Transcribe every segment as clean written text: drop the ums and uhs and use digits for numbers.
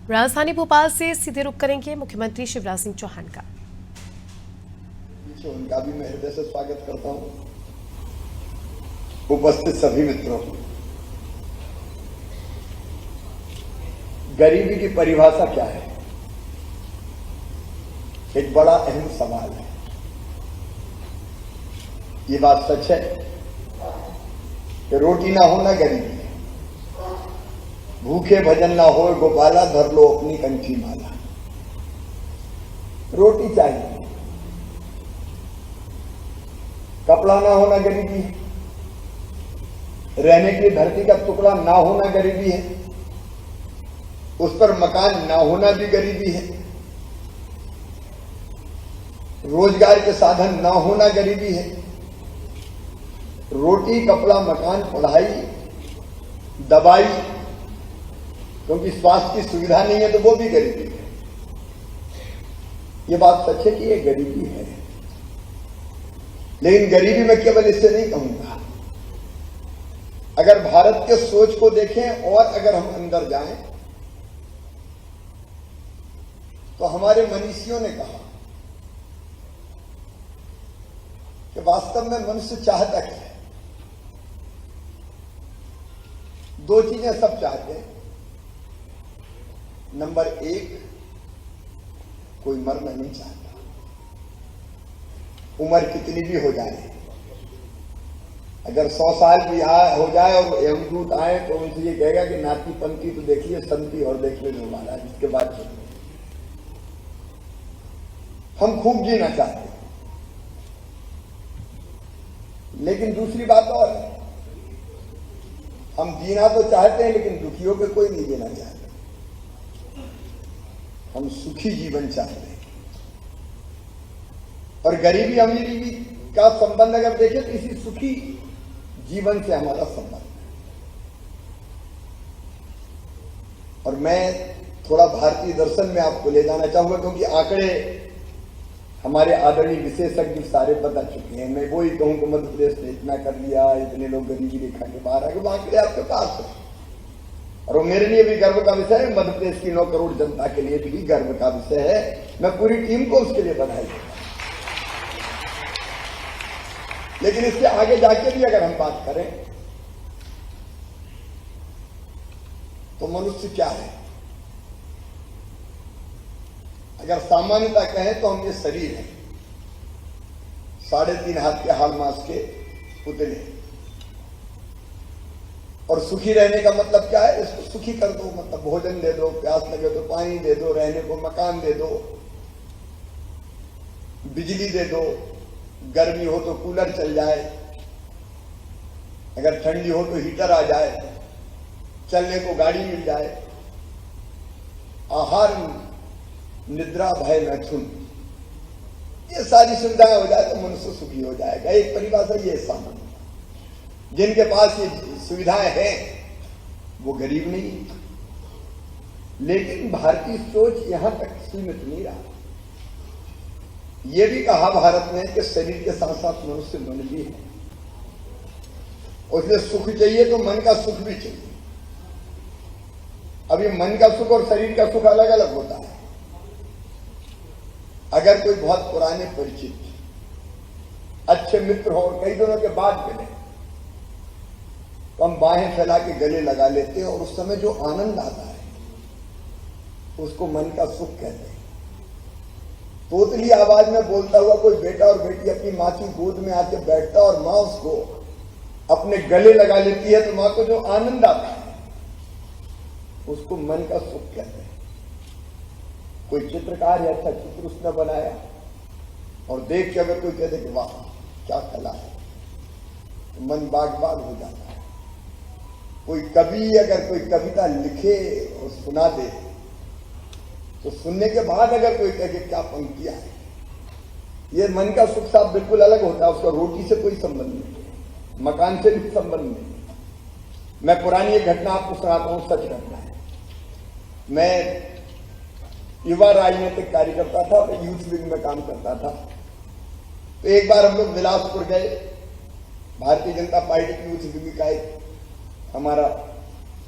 राजधानी भोपाल से सीधे रुख करेंगे मुख्यमंत्री शिवराज सिंह चौहान का। उनका भी मैं हृदय से स्वागत करता हूं। उपस्थित सभी मित्रों, गरीबी की परिभाषा क्या है? एक बड़ा अहम सवाल है। ये बात सच है कि रोटी ना होना गरीबी है। भूखे भजन ना हो गोपाला, धर लो अपनी कंठी माला। रोटी चाहिए, कपड़ा ना होना गरीबी है, रहने के लिए धरती का टुकड़ा ना होना गरीबी है, उस पर मकान ना होना भी गरीबी है, रोजगार के साधन ना होना गरीबी है। रोटी, कपड़ा, मकान, पढ़ाई, दवाई, क्योंकि स्वास्थ्य की सुविधा नहीं है तो वो भी गरीबी है। ये बात सच है कि ये गरीबी है, लेकिन गरीबी मैं केवल इससे नहीं कहूंगा। अगर भारत के सोच को देखें और अगर हम अंदर जाएं तो हमारे मनीषियों ने कहा कि वास्तव में मनुष्य चाहता क्या है? दो चीजें सब चाहते हैं। नंबर एक, कोई मरना नहीं चाहता, उम्र कितनी भी हो जाए। अगर 100 साल भी हो जाए और यमदूत आए तो उनसे ये कहेगा कि नाती पंथी तो देख लिए, संती और देख ले जो हमारा, जिसके बाद हम खूब जीना चाहते हैं। लेकिन दूसरी बात और है, हम जीना तो चाहते हैं लेकिन दुखियों के कोई नहीं जीना चाहते। हम सुखी जीवन चाहते हैं। और गरीबी अमीरी का संबंध अगर देखें तो इसी सुखी जीवन से हमारा संबंध है। और मैं थोड़ा भारतीय दर्शन में आपको ले जाना चाहूंगा, क्योंकि आंकड़े हमारे आदरणीय विशेषज्ञ सारे बता चुके हैं। मैं वो ही कहूं कि मध्य प्रदेश ने इतना कर लिया, इतने लोग गरीबी रेखा के बाहर आ गए, वो आंकड़े आपके पास है। और वो मेरे लिए भी गर्व का विषय है, मध्य प्रदेश की 9 करोड़ जनता के लिए भी गर्व का विषय है। मैं पूरी टीम को उसके लिए बधाई देता हूं। लेकिन इसके आगे जाके भी अगर हम बात करें तो मनुष्य क्या है? अगर सामान्यता कहें तो हम ये शरीर है, 3.5 हाथ के हाड़ मास के पुतले। और सुखी रहने का मतलब क्या है? इसको सुखी कर दो, मतलब भोजन दे दो, प्यास लगे तो पानी दे दो, रहने को मकान दे दो, बिजली दे दो, गर्मी हो तो कूलर चल जाए, अगर ठंडी हो तो हीटर आ जाए, चलने को गाड़ी मिल जाए, आहार, निद्रा, भय, मैथुन, ये सारी सुविधाएं हो जाए तो मनुष्य सुखी हो जाएगा। एक परिभाषा ये सामान्य। जिनके पास ये सुविधाएं हैं वो गरीब नहीं। लेकिन भारतीय सोच यहां तक सीमित नहीं रहा। ये भी कहा भारत ने कि शरीर के साथ साथ मनुष्य मन भी है, उसमें सुख चाहिए तो मन का सुख भी चाहिए। अब ये मन का सुख और शरीर का सुख अलग अलग होता है। अगर कोई बहुत पुराने परिचित अच्छे मित्र हो और कई दिनों के बाद मिले तो हम बाहें फैला के गले लगा लेते हैं, और उस समय जो आनंद आता है उसको मन का सुख कहते हैं। तोतली आवाज में बोलता हुआ कोई बेटा और बेटी अपनी माँ की गोद में आके बैठता और माँ उसको अपने गले लगा लेती है तो माँ को जो आनंद आता है उसको मन का सुख कहते हैं। कोई चित्रकार है, अच्छा चित्र उसने बनाया और देख के अगर कोई कहते कि वाह क्या कला है, तो मन बाग बाग हो जाता है। कोई कवि अगर कोई कविता लिखे और सुना दे तो सुनने के बाद अगर कोई कहे क्या पंक्तियां है, ये मन का सुख साफ बिल्कुल अलग होता है। उसका रोटी से कोई संबंध नहीं, मकान से भी संबंध नहीं। मैं पुरानी एक घटना आपको सुनाता हूं, सच घटना है। मैं युवा राजनीतिक कार्यकर्ता था और यूथ विंग में काम करता था। तो एक बार हम लोग बिलासपुर गए, भारतीय जनता पार्टी की यूथ विंग का एक हमारा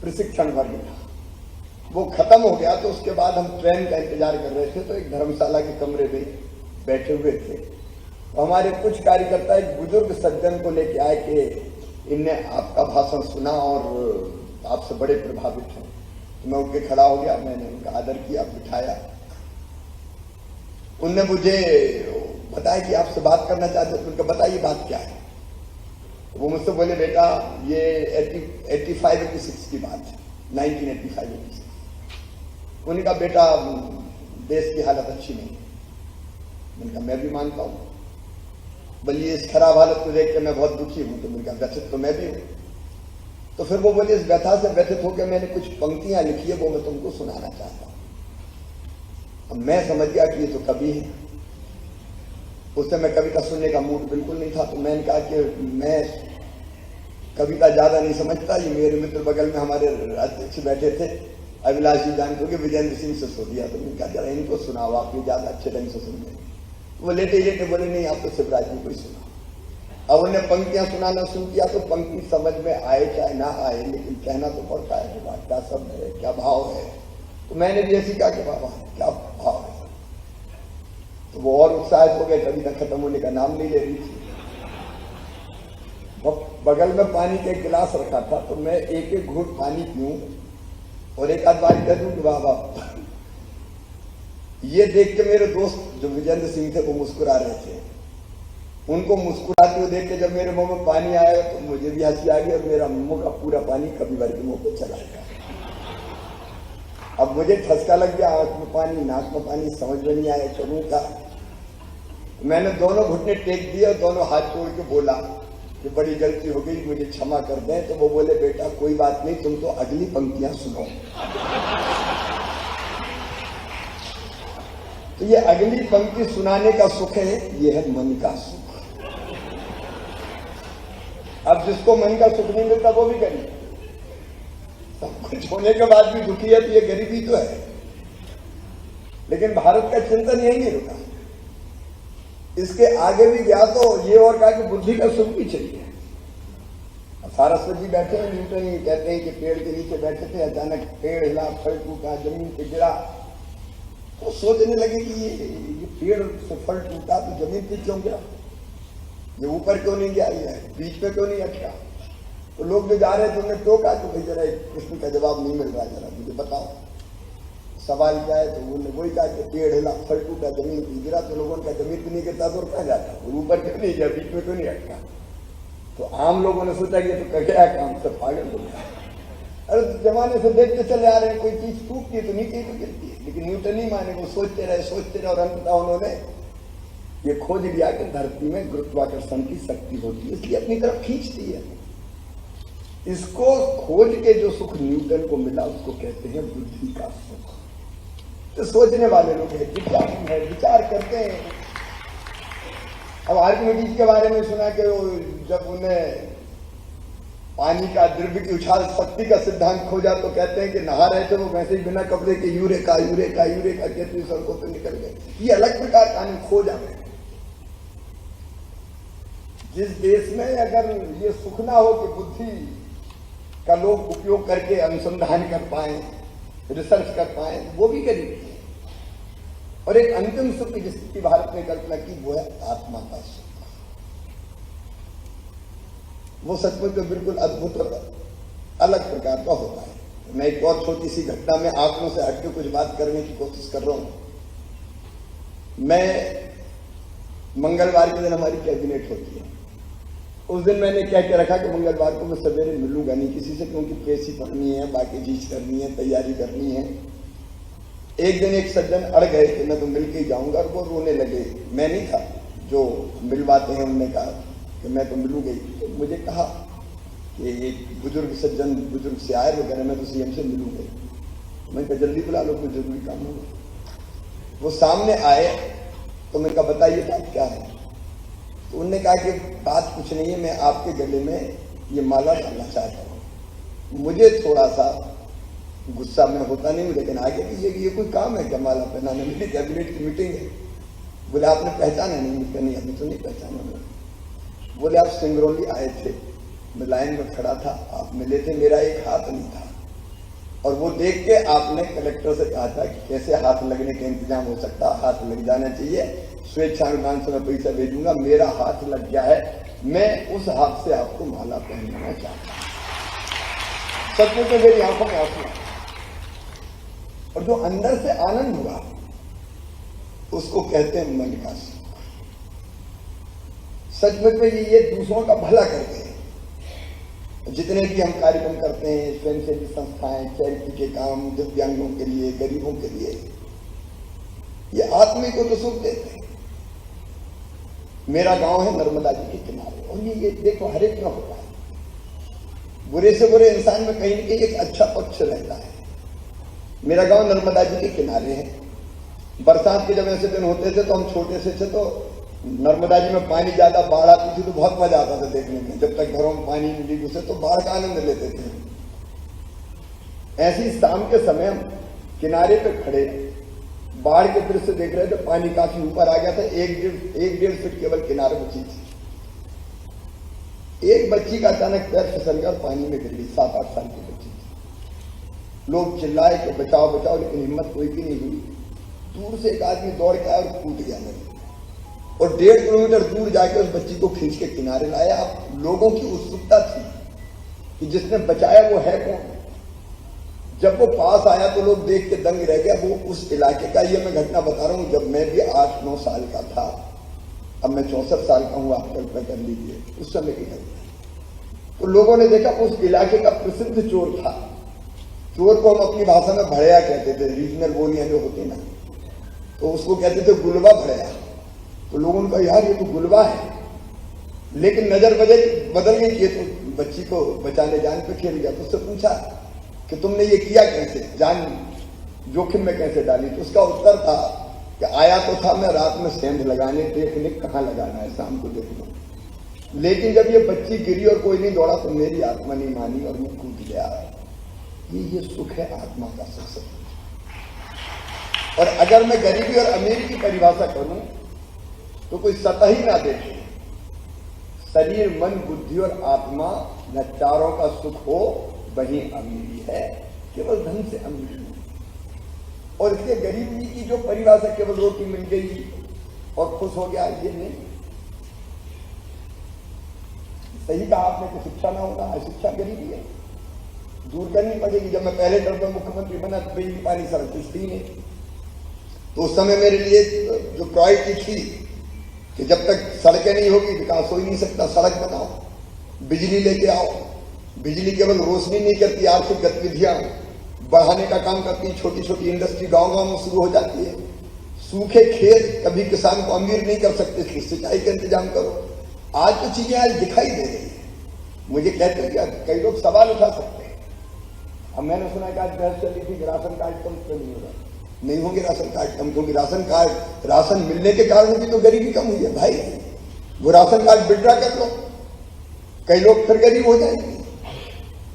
प्रशिक्षण वर्ग था। वो खत्म हो गया तो उसके बाद हम ट्रेन का इंतजार कर रहे थे, तो एक धर्मशाला के कमरे में बैठे हुए थे। तो हमारे कुछ कार्यकर्ता एक बुजुर्ग सज्जन को लेके आए कि इनने आपका भाषण सुना और आपसे बड़े प्रभावित हैं। तो मैं उठ के खड़ा हो गया, मैंने उनका आदर किया, बिठाया। उनने मुझे बताया कि आपसे बात करना चाहते हो। उनका बताइए बात क्या है। वो मुझसे बोले बेटा ये 85-86 की बात है, 1985-86। उन्होंने कहा बेटा देश की हालत अच्छी नहीं है। मैंने कहा मैं भी मानता हूँ, बल्कि इस खराब हालत को देख के मैं बहुत दुखी हूँ। तो मैंने कहा व्यथित तो मैं भी हूँ। तो फिर वो बोले इस व्यथा से व्यथित होकर मैंने कुछ पंक्तियां लिखी है, वो मैं तुमको सुनाना चाहता हूँ। अब मैं समझ गया कि ये तो कवि है। उस समय कविता सुनने का मूड बिल्कुल नहीं था। तो मैंने कहा कि मैं कविता ज्यादा नहीं समझता। ये मेरे मित्र बगल में हमारे अध्यक्ष बैठे थे, अभिलाष जी जानते हो कि विजेंद्र सिंह से सो दिया। तो मैंने कहा जरा इनको सुनाओ, आप ये ज्यादा अच्छे ढंग से सुन लेंगे। वो लेटे लेटे बोले नहीं आप तो शिवराज जी को ही सुनाओ। अब उन्हें पंक्तियां सुनाना शुरू किया तो पंक्ति समझ में आए चाहे ना आए, लेकिन कहना तो पड़ता है कि बात क्या शब्द है, क्या भाव है। तो मैंने भी ऐसी कहा कि बाबा क्या भाव है। तो वो और उत्साहित हो गए, कविता खत्म होने का नाम नहीं ले रही थी। बगल में पानी का एक गिलास रखा था, तो मैं एक एक घूंट पानी पीऊं और एक आध बार कह दूं कि वाह वाह। ये देख के मेरे दोस्त जो विजेंद्र सिंह थे वो मुस्कुरा रहे थे। उनको मुस्कुराते हुए देख के जब मेरे मुंह में पानी आया तो मुझे भी हंसी आ गई और मेरा मुंह का पूरा पानी कविवर के मुंह पे चला गया। अब मुझे ठसका लग गया, आंख में पानी, नाक में पानी, समझ में नहीं आया करूं क्या। मैंने दोनों घुटने टेक दिए और दोनों हाथ जोड़ के बोला कि बड़ी गलती हो गई, मुझे क्षमा कर दें। तो वो बोले बेटा कोई बात नहीं, तुम तो अगली पंक्तियां सुनो। तो ये अगली पंक्ति सुनाने का सुख है, ये है मन का सुख। अब जिसको मन का सुख नहीं मिलता वो भी गरीब, सब कुछ होने के बाद भी दुखी है, तो ये गरीबी तो है। लेकिन भारत का चिंतन यही नहीं रुका, इसके आगे भी गया तो ये और कहा कि बुद्धि का सुख भी चाहिए। सारस्वत जी बैठे हैं, न्यूटन ये कहते हैं कि पेड़ के नीचे बैठे थे, अचानक पेड़ हिला, फल टूटा, जमीन पे गिरा। तो सोचने लगे कि ये पेड़ से फल टूटा तो जमीन पे क्यों गिरा, ये ऊपर क्यों नहीं गया, ये बीच पे क्यों नहीं अटका। तो लोग जो जा रहे थे उन्हें टोका कि भाई जरा प्रश्न का जवाब नहीं मिल रहा, जरा मुझे बताओ सवाल क्या है। तो उन्होंने वही कहा कि पेड़ हिला, फल टूटा, जमीन पे गिरा। तो लोगों का जमीन पे नहीं गिरता तो कहाँ जाता, ऊपर क्यों नहीं गया, बीच में क्यों नहीं अटका। तो आम लोगों ने सोचा कि तो क्या काम, सब पागल हो गया। अरे जमाने से देखते चले आ रहे हैं, कोई चीज टूटती है तो नीचे तो गिरती है। लेकिन न्यूटन नहीं माने, वो सोचते रहे और अंततः उन्होंने ये खोज लिया कि धरती में गुरुत्वाकर्षण की शक्ति होती है, इसलिए अपनी तरफ खींचती है। इसको खोज के जो सुख न्यूटन को मिला उसको कहते हैं बुद्धि का सुख। तो सोचने वाले लोग हैं, विचार करते हैं। अब आर्किमिडीज के बारे में सुना कि जब उन्हें पानी का द्रव्य की उछाल शक्ति का सिद्धांत खोजा तो कहते हैं कि नहा रहे थे वो वैसे ही बिना कपड़े के यूरेका कहते सड़कों पर निकल गए। ये अलग प्रकार का खोज हमें। जिस देश में अगर ये सुख ना हो कि बुद्धि का लोग उपयोग करके अनुसंधान कर पाए, रिसर्च कर पाए, वो भी गरीब है। और एक अंतिम सुख जिसकी भारत ने कल्पना की वो है आत्मा का सुख। वो सचमुच तो बिल्कुल अद्भुत और अलग प्रकार का होता है। मैं एक बहुत छोटी सी घटना में आंकड़ों से हटके कुछ बात करने की कोशिश कर रहा हूं। मैं मंगलवार के दिन हमारी कैबिनेट होती है, उस दिन मैंने कह के रखा कि मंगलवार को मैं सवेरे मिलूंगा नहीं किसी से, क्योंकि पेशी पढ़नी है, बाकी चीज करनी है, तैयारी करनी है। एक दिन एक सज्जन अड़ गए कि मैं तो मिल के ही जाऊंगा, और वो रोने लगे। मैं नहीं था, जो मिलवाते हैं उन्होंने कहा कि मैं तो मिलूंगा ही। तो मुझे कहा कि एक बुजुर्ग सज्जन बुजुर्ग से आए वगैरह, मैं तो सीएम से मिलूंगा। मैंने कहा जल्दी बुला लो, कोई जरूरी काम होगा। वो सामने आए तो मैंने कहा बताइए बात क्या है। तो उन्होंने कहा कि बात कुछ नहीं है, मैं आपके गले में ये माला डालना चाहता हूँ। मुझे थोड़ा सा गुस्सा में होता नहीं, लेकिन आगे कि ये कोई काम है क्या माला पहनाने, मेरी कैबिनेट की मीटिंग है। बोले आपने पहचाना नहीं? नहीं अभी तो नहीं पहचाना। बोले आप सिंगरौली आए थे, मैं लाइन में खड़ा था, आप मिले थे, मेरा एक हाथ नहीं था और वो देख के आपने कलेक्टर से कहा था कि कैसे हाथ लगने का इंतजाम हो सकता, हाथ लग जाना चाहिए, स्वेच्छानुदान से मैं पैसा भेजूंगा, मेरा हाथ लग गया है, मैं उस हाथ से आपको माला पहनाना चाहता हूं। सचमुच में मेरी आंखों में आंसू आए और जो अंदर से आनंद हुआ उसको कहते हैं मन का सुख। सचमुच में ये दूसरों का भला करते हैं। जितने भी हम कार्यक्रम करते हैं, स्वयंसेवी संस्थाएं, चैरिटी के काम, दिव्यांगों के लिए, गरीबों के लिए, ये आत्मा को तो सुख देते हैं। मेरा गांव है नर्मदा जी के किनारे और ये देखो हर एक में होता है। बुरे से बुरे इंसान में कहीं न कहीं एक अच्छा पक्ष रहता है। मेरा गांव नर्मदा जी के किनारे है। बरसात के जब ऐसे दिन होते थे तो हम छोटे से थे तो नर्मदा जी में पानी ज्यादा बाढ़ आती थी तो बहुत मजा आता था देखने में। जब तक घरों में पानी नहीं घुसे तो बाढ़ का आनंद लेते थे। ऐसी शाम के समय हम किनारे पे खड़े बाढ़ के दृश्य देख रहे थे। पानी काफी ऊपर आ गया था, एक डेढ़ फीट केवल किनारे बची थी। एक बच्ची का अचानक पैर फिसल गया और पानी में गिर गई। 7-8 साल की बच्ची थी। लोग चिल्लाए कि बचाओ बचाओ, लेकिन हिम्मत कोई की नहीं हुई। दूर से एक आदमी दौड़ के आया और कूद गया नदी और 1.5 किलोमीटर दूर जाके उस बच्ची को खींच के किनारे लाया। अब लोगों की उत्सुकता थी कि जिसने बचाया वो है कौन। जब वो पास आया तो लोग देख के दंग रह गया। वो उस इलाके का, ये मैं घटना बता रहा हूं, जब मैं भी 8-9 साल का था। अब मैं 64 साल का हूं, आप कल्पना कर लीजिए उस समय की घटना। तो लोगों ने देखा उस इलाके का प्रसिद्ध चोर था। चोर को हम अपनी भाषा में भड़या कहते थे, रीजनल बोलियां जो होती ना, तो उसको कहते थे गुलवा भड़या। तो लोगों ने कहा यार ये तो गुलवा है, लेकिन नजर बदल गई। ये तो बच्ची को बचाने जान पे खेल गया। तो उससे पूछा कि तुमने ये किया कैसे, जान जोखिम में कैसे डाली। तो उसका उत्तर था कि आया तो था मैं रात में सेंध लगाने, देखने कहाँ लगाना है, शाम को देख लो। लेकिन जब ये बच्ची गिरी और कोई नहीं दौड़ा तो मेरी आत्मा नहीं मानी और मैं कूद गया। ये सुख है आत्मा का सुख। और अगर मैं गरीबी और अमीरी की परिभाषा करूं तो कोई सतही ना देखे। शरीर, मन, बुद्धि और आत्मा न चारों का सुख हो वही अमीरी है। केवल धन से अमीरी नहीं। और इसके गरीबी की जो परिभाषा केवल रोटी मिल गई और खुश हो गया, ये नहीं। सही कहा आपने कि शिक्षा ना होगा, अशिक्षा गरीबी है, दूर करनी पड़ेगी। जब मैं पहले टर्म में मुख्यमंत्री बना तो बिजली पानी सड़क कुछ थी नहीं। तो उस समय मेरे लिए जो प्रायोरिटी थी कि जब तक सड़कें नहीं होगी विकास हो ही नहीं सकता। सड़क बनाओ, बिजली लेके आओ। बिजली केवल रोशनी नहीं करती, आर्थिक गतिविधियां बढ़ाने का काम करती। छोटी छोटी इंडस्ट्री गांव-गांव में शुरू हो जाती है। सूखे खेत कभी किसान को अमीर नहीं कर सकते, इसलिए सिंचाई का इंतजाम करो। आज तो चीजें आज दिखाई दे रही है। मुझे कहते हैं कि कई लोग सवाल उठा सकते हैं। अब मैंने सुना कि आज बहस चली थी कि राशन कार्ड कम क्यों नहीं होगा। नहीं होंगे राशन कार्ड कम, क्योंकि राशन मिलने के कारण भी तो गरीबी कम हुई है भाई। वो राशन कार्ड विड्रॉ कर लो, कई लोग फिर गरीब हो जाएंगे।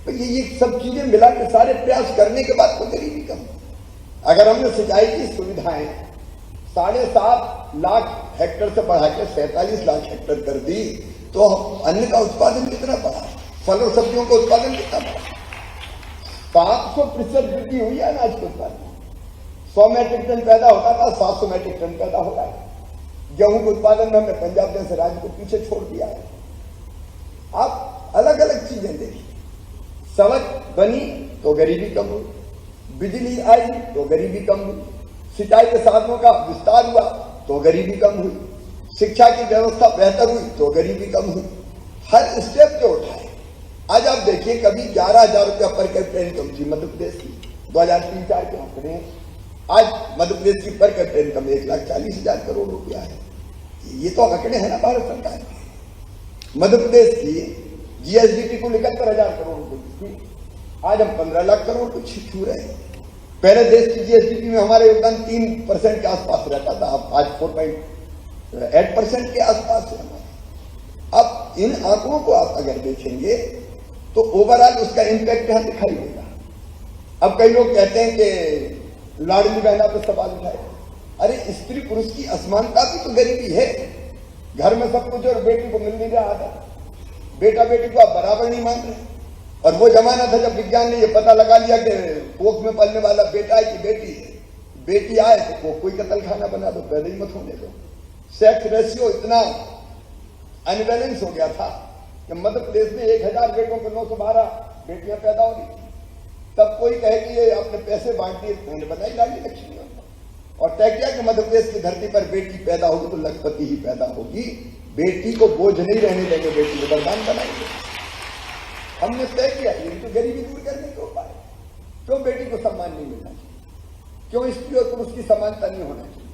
तो ये सब चीजें मिला के सारे प्रयास करने के बाद तो गरीबी कम। अगर हमने सिंचाई की सुविधाएं 7.5 लाख हेक्टेयर से बढ़ा के 47 लाख हेक्टेयर कर दी तो अन्न का उत्पादन कितना बढ़ा, फल और सब्जियों का उत्पादन कितना बढ़ा। 700% वृद्धि हुई है अनाज के उत्पादन। 100 मैट्रिक टन पैदा होता था, 700 मैट्रिक टन पैदा हो रहा है। गेहूं के उत्पादन में हमने पंजाब जैसे राज्य को पीछे छोड़ दिया है। आप अलग अलग चीजें देखिए। सड़क बनी तो गरीबी कम हुई, बिजली आई तो गरीबी कम हुई, सिंचाई के साधनों का विस्तार हुआ तो गरीबी कम हुई, शिक्षा की व्यवस्था बेहतर हुई तो गरीबी कम हुई। हर स्टेप जो उठाए। आज आप देखिए, कभी 11,000 रुपया पर कैपिटा इनकम थी मध्य प्रदेश की, 2003-04 के आंकड़े हैं। आज मध्य प्रदेश की पर कैपिटा इनकम 1,40,000 करोड़ रुपया है। ये तो आंकड़े हैं ना भारत सरकार के। मध्य प्रदेश की जीएसडीपी को 71,000 करोड़ रुपए की, आज हम 15 लाख करोड़ को छू रहे हैं। पहले देश की जीएसडीपी में हमारा योगदान 3% के आसपास रहता था, आज 4.8% के आसपास है हमारा। अब इन आंकड़ों को आप अगर देखेंगे तो ओवरऑल उसका इंपैक्ट यहां दिखाई देगा। अब कई लोग कहते हैं कि लाडली बहना पर सवाल उठाए। अरे स्त्री पुरुष की असमानता भी तो गरीबी है। घर में सब कुछ और बेटी को मिल नहीं रहा था, बेटा बेटी को आप बराबर नहीं मान रहे। और वो जमाना था जब विज्ञान ने ये पता लगा लिया कि कोख में पलने वाला बेटा है कि बेटी है, बेटी आए तो कोई कत्ल खाना बना दो, पैदा ही मत होने दो। सेक्स रेशियो इतना अनबैलेंस हो गया था कि मध्य प्रदेश में 1000 बेटों को 912 बेटियां पैदा हो रही थी। तब कोई कहे कि ये अपने पैसे बांट दिए, उन्होंने बताई लाडली लक्ष्मी और तय किया कि मध्य प्रदेश की धरती पर बेटी पैदा होगी तो लखपति ही पैदा होगी, बेटी को बोझ नहीं रहने देंगे, बेटी को वरदान बनाएंगे। हमने तय किया ये तो गरीबी दूर करने के उपाय। क्यों बेटी को सम्मान नहीं मिलना चाहिए, क्यों स्त्री और पुरुष की समानता नहीं होना चाहिए।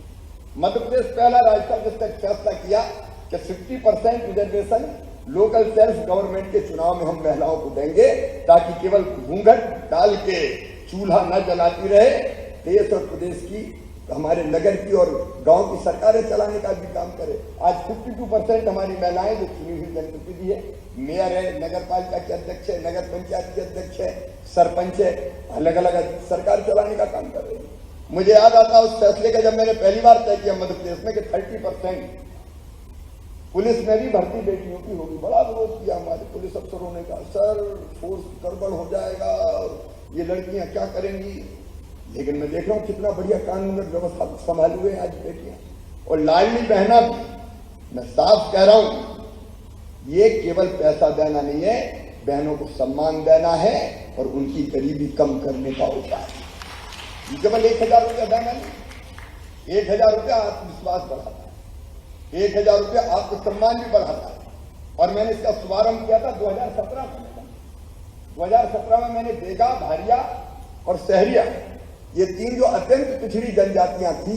मध्य प्रदेश पहला राज्य था जिसने फैसला किया कि 50% रिजर्वेशन लोकल सेल्फ गवर्नमेंट के चुनाव में हम महिलाओं को देंगे, ताकि केवल घूंघट डाल के चूल्हा न जलाती रहे, देश और प्रदेश की, हमारे नगर की और गांव की सरकारें चलाने का भी काम करे। आज 52% हमारी महिलाएं जो चुनी हुई जनप्रतिनिधि है, मेयर है, नगर पालिका के अध्यक्ष है, नगर पंचायत के अध्यक्ष है, सरपंच है, अलग अलग सरकार चलाने का काम कर रहे हैं। मुझे याद आता उस फैसले का जब मैंने पहली बार तय किया मध्य प्रदेश में कि 30% पुलिस में भी भर्ती बेटियों की होगी। बड़ा विरोध किया हमारे पुलिस अफसरों ने, कहा सर फोर्स गड़बड़ हो जाएगा, ये लड़कियां क्या करेंगी। लेकिन मैं देख रहा हूं कितना बढ़िया कानून व्यवस्था संभाले हुए आज बेटियां। और लाडली बहना भी, मैं साफ कह रहा हूं, ये केवल पैसा देना नहीं है, बहनों को सम्मान देना है और उनकी गरीबी कम करने का उपाय। ये केवल 1000 रुपया देना नहीं, 1000 रुपया आत्मविश्वास बढ़ाता है, 1000 रुपया आत्मसम्मान भी बढ़ाता है। और मैंने इसका शुभारंभ किया था 2017 में। 2017 में मैंने बेगा, भारिया और सहरिया, ये 3 जो अत्यंत पिछड़ी जनजातियां थी,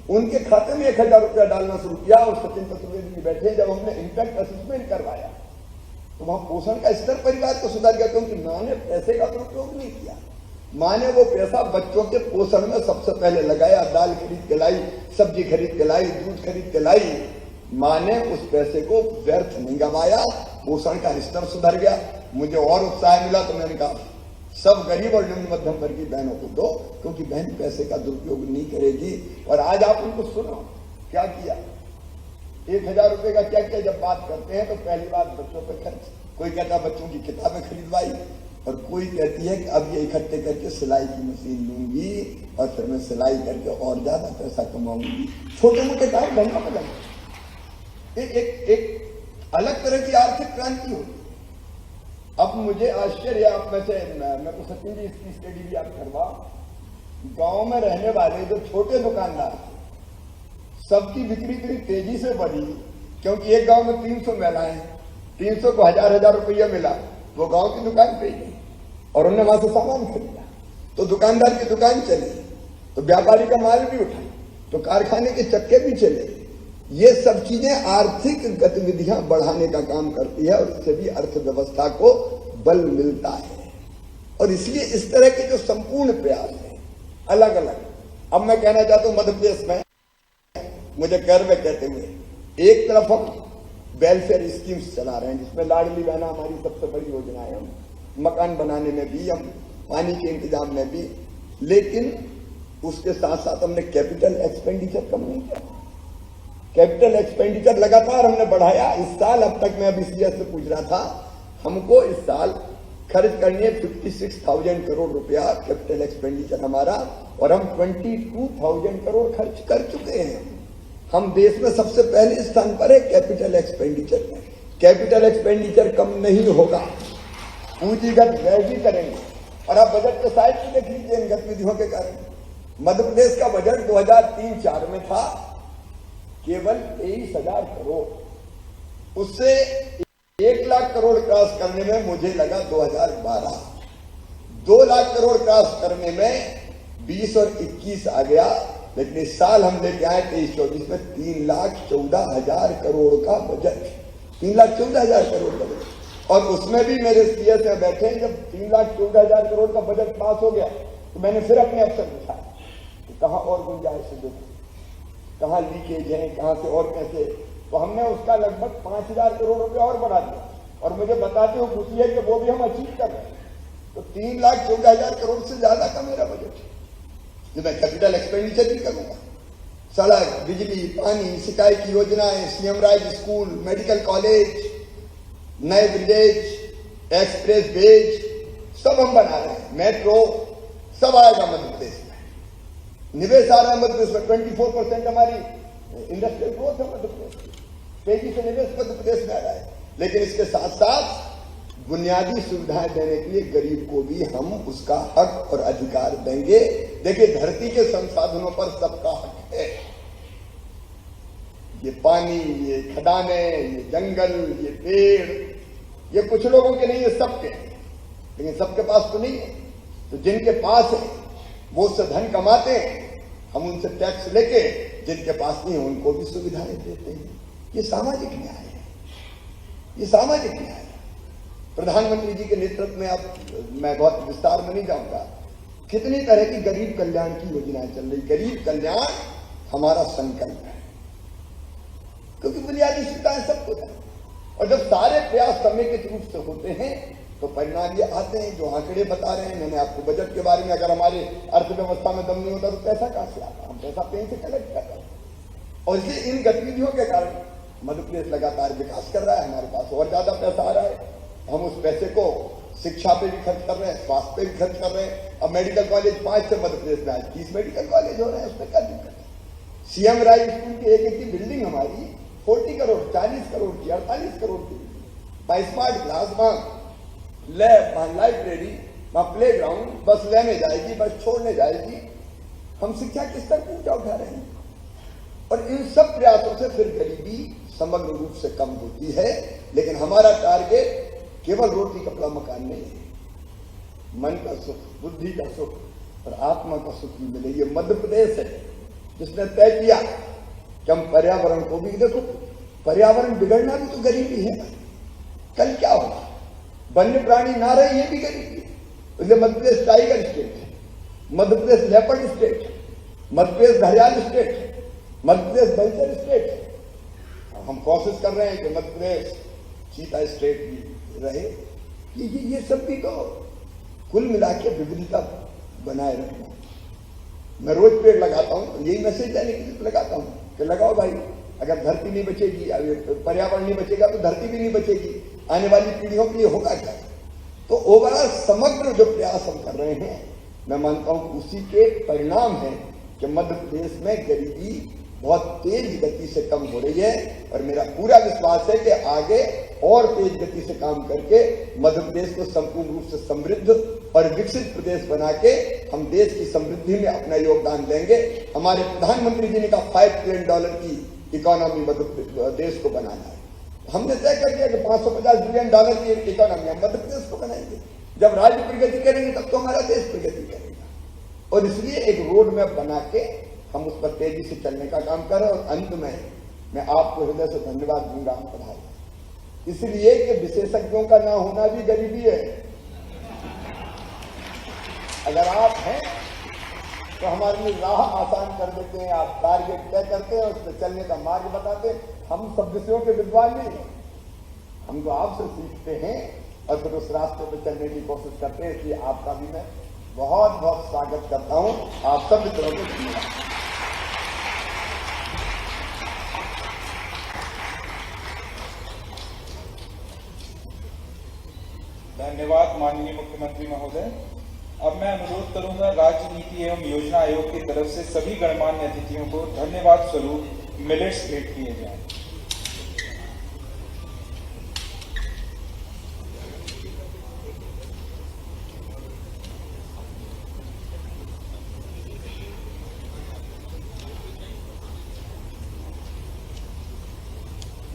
उनके खाते में 1000 रुपया डालना शुरू किया। और सचिन चतुर्वेदी जी बैठे, जब हमने इंपैक्ट असेसमेंट करवाया तो वहां पोषण का स्तर परिवार को सुधार गया, क्योंकि मां ने पैसे का दुरुपयोग नहीं किया। मां ने वो पैसा बच्चों के पोषण में सबसे पहले लगाया, दाल खरीद के लाई, सब्जी खरीद के लाई, दूध खरीद के लाई। मां ने उस पैसे को व्यर्थ नहीं गवाया, पोषण का स्तर सुधर गया। मुझे और उत्साह मिला तो मैंने कहा सब गरीब और निम्न मध्यम वर्गीय बहनों को दो, क्योंकि बहन पैसे का दुरुपयोग नहीं करेगी। और आज आप उनको सुनो क्या किया, 1000 रुपए का क्या किया। जब बात करते हैं तो पहली बात बच्चों पर खर्च, कोई कहता बच्चों की किताबें खरीदवाई, और कोई कहती है कि अब ये इकट्ठे करके सिलाई की मशीन लूंगी और फिर मैं सिलाई करके और ज्यादा पैसा कमाऊंगी। छोटे मोटे काम धंधा बदल, एक अलग तरह की आर्थिक क्रांति होगी। अब मुझे आश्चर्य, आप में से मैं तो सचिन जी इसकी स्टडी भी आप करवा, गांव में रहने वाले जो छोटे दुकानदार सबकी बिक्री बड़ी तेजी से बढ़ी, क्योंकि एक गांव में 300 महिलाएं, 300 को 1000 रुपया मिला, वो गांव की दुकान पे गई और उन्होंने वहां से सामान खरीदा, तो दुकानदार की दुकान चली, तो व्यापारी का माल भी उठा, तो कारखाने के चक्के भी चले। ये सब चीजें आर्थिक गतिविधियां बढ़ाने का काम करती है और इससे भी अर्थव्यवस्था को बल मिलता है। और इसलिए इस तरह के जो संपूर्ण प्रयास हैं अलग अलग, अब मैं कहना चाहता हूं मध्य प्रदेश में मुझे गर्व कहते हुए, एक तरफ हम वेलफेयर स्कीम्स चला रहे हैं जिसमें लाडली बहना हमारी सबसे बड़ी योजना है, हम मकान बनाने में भी, हम पानी के इंतजाम में भी, लेकिन उसके साथ साथ हमने कैपिटल एक्सपेंडिचर कम नहीं किया। कैपिटल एक्सपेंडिचर लगातार हमने बढ़ाया। इस साल, अब तक मैं अभी सीएस से पूछ रहा था, हमको इस साल खर्च करनी है 56,000 करोड़ रुपया कैपिटल एक्सपेंडिचर हमारा, और हम 22,000 करोड़ खर्च कर चुके हैं। हम देश में सबसे पहले स्थान पर है कैपिटल एक्सपेंडिचर में। कैपिटल एक्सपेंडिचर कम नहीं होगा, पूंजीगत व्यय भी करेंगे। और आप बजट के साइड में देख लीजिए इन गतिविधियों के कारण। मध्य प्रदेश का बजट 2003-04 में था केवल 23,000 करोड़, उससे 1 लाख करोड़ क्रॉस करने में मुझे लगा 2012, 2 लाख करोड़ क्रॉस करने में 20 और 21 आ गया। लेकिन इस साल हम लेके आए 23-24 में 3,14,000 करोड़ का बजट, 3,14,000 करोड़ का बजट। और उसमें भी मेरे सीएस में बैठे, जब 3,14,000 करोड़ का बजट पास हो गया तो मैंने फिर अपने अफसर पूछा कि कहाँ और गुंजाइश है, कहाँ लीकेज है, कहाँ से और कैसे। तो हमने उसका लगभग 5,000 करोड़ रुपए और बढ़ा दिया, और मुझे बताते हो खुशी है कि वो भी हम अचीव कर रहे हैं। तो 3,14,000 करोड़ से ज्यादा का मेरा बजट है, जो मैं कैपिटल एक्सपेंडिचर भी करूंगा। सड़क, बिजली, पानी, सिंचाई की योजनाएं, CM rise school, medical college, नए ब्रिजेज, एक्सप्रेस वेज, सब हम बना रहे हैं, मेट्रो सब आएगा मध्य प्रदेश में, निवेश आ रहा है मध्य प्रदेश में, 24% हमारी इंडस्ट्रियल ग्रोथ है मध्य प्रदेश की, तेजी से निवेश मध्य प्रदेश में आ रहा है। लेकिन इसके साथ साथ बुनियादी सुविधाएं देने के लिए गरीब को भी हम उसका हक और अधिकार देंगे। देखिए, धरती के संसाधनों पर सबका हक है, ये पानी, ये खदानें, ये जंगल, ये पेड़, ये कुछ लोगों के नहीं है, सबके, लेकिन सबके पास तो नहीं है। तो जिनके पास है वो उससे धन कमाते हैं, हम उनसे टैक्स लेके जिनके पास नहीं है उनको भी सुविधाएं देते हैं। ये सामाजिक न्याय है, ये सामाजिक न्याय है। प्रधानमंत्री जी के नेतृत्व में, अब मैं बहुत विस्तार में नहीं जाऊंगा, कितनी तरह की गरीब कल्याण की योजनाएं चल रही। गरीब कल्याण हमारा संकल्प है, क्योंकि बुनियादी सुविधाएं सबको दें, और जब सारे प्रयास समेकित रूप से होते हैं तो परिणाम ये आते हैं जो आंकड़े बता रहे हैं। मैंने आपको बजट के बारे में, अगर हमारे अर्थव्यवस्था में दम नहीं होता तो पैसा कहां से आता, हम पैसा कहीं से कलेक्ट कर रहे हैं। और इसलिए इन गतिविधियों के कारण मध्य प्रदेश लगातार विकास कर रहा है, हमारे पास और ज्यादा पैसा आ रहा है, हम उस पैसे को शिक्षा पे भी खर्च कर रहे हैं, स्वास्थ्य पे भी खर्च कर रहे हैं। अब मेडिकल कॉलेज 5 से मध्य प्रदेश में आज 30 मेडिकल कॉलेज हो रहे हैं, उसमें क्या दिक्कत है। सीएम राय स्कूल की एक की बिल्डिंग हमारी 40 करोड़, 40 करोड़ की, 48 करोड़ की, स्मार्ट क्लास, वहां लैब, वहां लाइब्रेरी, वहां प्ले ग्राउंड, बस लेने जाएगी, बस छोड़ने जाएगी। हम शिक्षा के स्तर को ऊंचा उठा रहे हैं, और इन सब प्रयासों से फिर गरीबी समग्र रूप से कम होती है। लेकिन हमारा टारगेट केवल रोटी कपड़ा मकान नहीं है, मन का सुख, बुद्धि का सुख और आत्मा का सुख भी मिले। ये मध्य प्रदेश है जिसने तय किया कि हम पर्यावरण को भी, देखो पर्यावरण बिगड़ना भी तो गरीबी है। कल क्या होगा, वन्य प्राणी ना रहे, ये भी गरीबी है। इसलिए मध्य प्रदेश टाइगर स्टेट है, मध्य प्रदेश लेपर्ड स्टेट है, मध्य प्रदेश घड़ियाल स्टेट है, मध्य प्रदेश बल्चर स्टेट है। हम कोशिश कर रहे हैं कि मध्य प्रदेश चीता स्टेट भी रहे। ये सब भी तो कुल मिला के विविधता बनाए रखना। मैं रोज पेड़ लगाता हूं, यही मैसेज देने के लिए लगाता हूं कि लगाओ भाई, अगर धरती नहीं बचेगी, पर्यावरण नहीं बचेगा तो धरती भी नहीं बचेगी, आने वाली पीढ़ियों के लिए होगा क्या। तो ओवरऑल समग्र जो प्रयास हम कर रहे हैं, मैं मानता हूं उसी के परिणाम है कि मध्य प्रदेश में गरीबी बहुत तेज गति से कम हो रही है। और मेरा पूरा विश्वास है कि आगे और तेज गति से काम करके मध्य प्रदेश को संपूर्ण रूप से समृद्ध और विकसित प्रदेश बना के हम देश की समृद्धि में अपना योगदान देंगे। हमारे प्रधानमंत्री जी ने कहा $5 ट्रिलियन की इकोनॉमी मध्य देश को बनाना है। हमने तय कर दिया कि $550 बिलियन की इकोनॉमी हम मध्य प्रदेश को बनाएंगे। जब राज्य प्रगति करेंगे तब तो हमारा देश प्रगति करेगा। और इसलिए एक रोड मैप बना के हम उस पर तेजी से चलने का काम कर रहे हैं। और अंत में मैं आपको हृदय से धन्यवाद दूंगा प्रधान, इसलिए कि विशेषज्ञों का ना होना भी गरीबी है। अगर आप हैं तो हमारे लिए राह आसान कर देते हैं, आप टारगेट तय करते हैं, उस पर चलने का मार्ग बताते हैं। हम सब विषयों के विद्वान नहीं हैं, हम तो आपसे सीखते हैं और फिर उस रास्ते पर चलने की कोशिश करते हैं। इसलिए आपका भी मैं बहुत बहुत स्वागत करता हूं। आप सब मित्रों को धन्यवाद। धन्यवाद माननीय मुख्यमंत्री महोदय। अब मैं अनुरोध करूंगा राज्य नीति एवं योजना आयोग की तरफ से सभी गणमान्य अतिथियों को धन्यवाद स्वरूप मिलेट्स भेंट किए जाएं।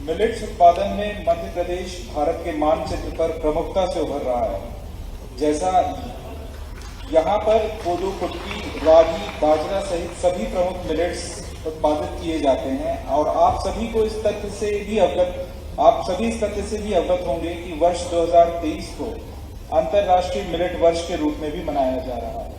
मिलेट्स उत्पादन में मध्य प्रदेश भारत के मानचित्र पर प्रमुखता से उभर रहा है। जैसा यहाँ पर कोदो, कुटकी, रागी, बाजरा सहित सभी प्रमुख मिलेट्स उत्पादित किए जाते हैं। और आप सभी इस तथ्य से भी अवगत होंगे कि वर्ष 2023 को अंतर्राष्ट्रीय मिलेट वर्ष के रूप में भी मनाया जा रहा है।